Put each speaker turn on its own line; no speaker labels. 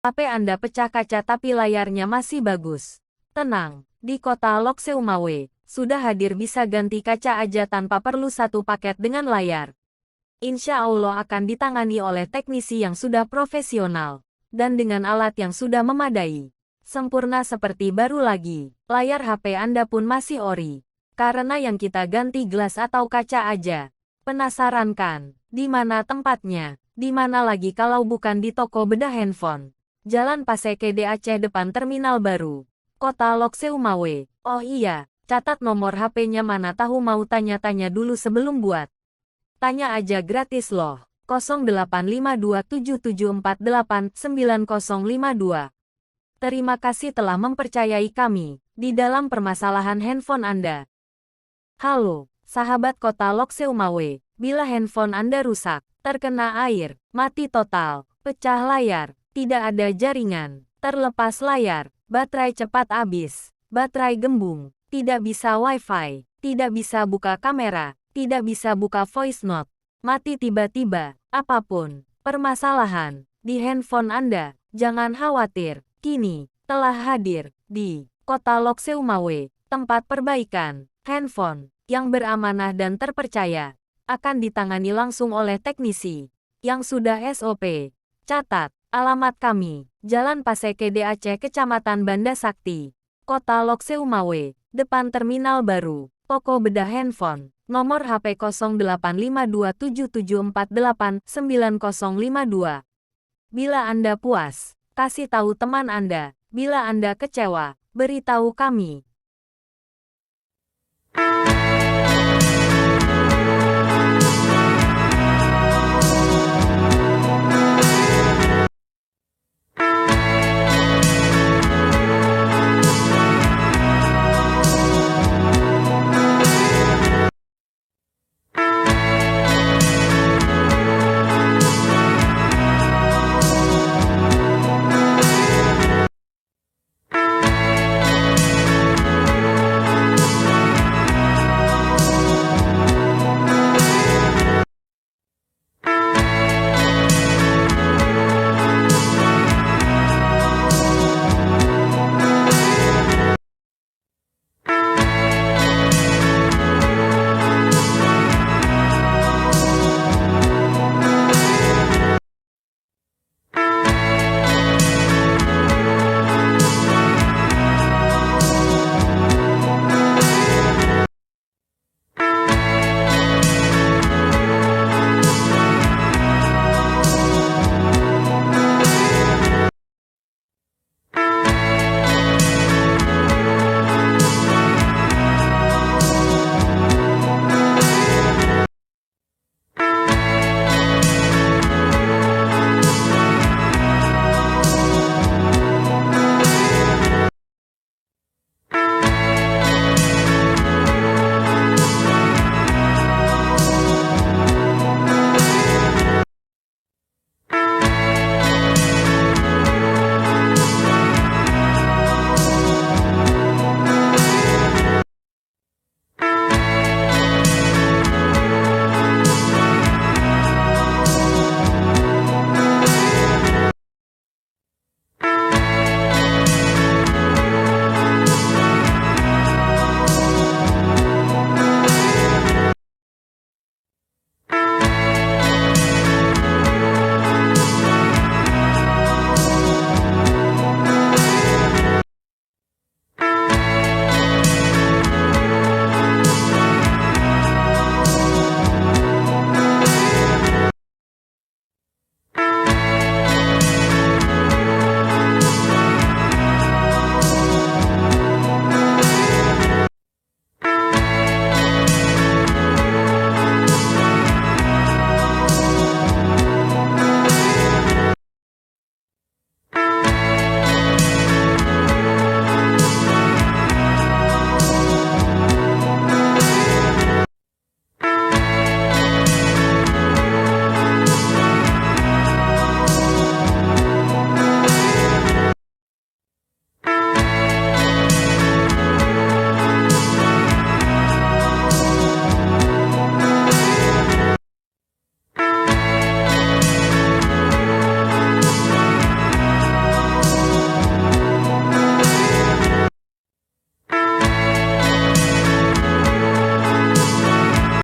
HP Anda pecah kaca tapi layarnya masih bagus. Tenang, di kota Lokseumawe, sudah hadir bisa ganti kaca aja tanpa perlu satu paket dengan layar. Insya Allah akan ditangani oleh teknisi yang sudah profesional, dan dengan alat yang sudah memadai. Sempurna seperti baru lagi, layar HP Anda pun masih ori. Karena yang kita ganti gelas atau kaca aja. Penasaran kan? Di mana tempatnya? Di mana lagi kalau bukan di toko bedah handphone? Jalan Paseke Aceh depan Terminal Baru, Kota Lokseumawe. Oh iya, catat nomor HP-nya mana tahu mau tanya-tanya dulu sebelum buat. Tanya aja gratis loh. 085277489052. Terima kasih telah mempercayai kami di dalam permasalahan handphone Anda. Halo, sahabat Kota Lokseumawe. Bila handphone Anda rusak, terkena air, mati total, pecah layar, tidak ada jaringan, terlepas layar, baterai cepat habis, baterai gembung, tidak bisa Wi-Fi, tidak bisa buka kamera, tidak bisa buka voice note, mati tiba-tiba, apapun permasalahan di handphone Anda, jangan khawatir, kini telah hadir di Kota Lokseumawe, tempat perbaikan handphone yang beramanah dan terpercaya, akan ditangani langsung oleh teknisi yang sudah SOP. Catat, alamat kami, Jalan Paseke Aceh Kecamatan Banda Sakti, Kota Lokseumawe, depan Terminal Baru, toko bedah handphone, nomor HP 085277489052. Bila Anda puas, kasih tahu teman Anda. Bila Anda kecewa, beritahu kami.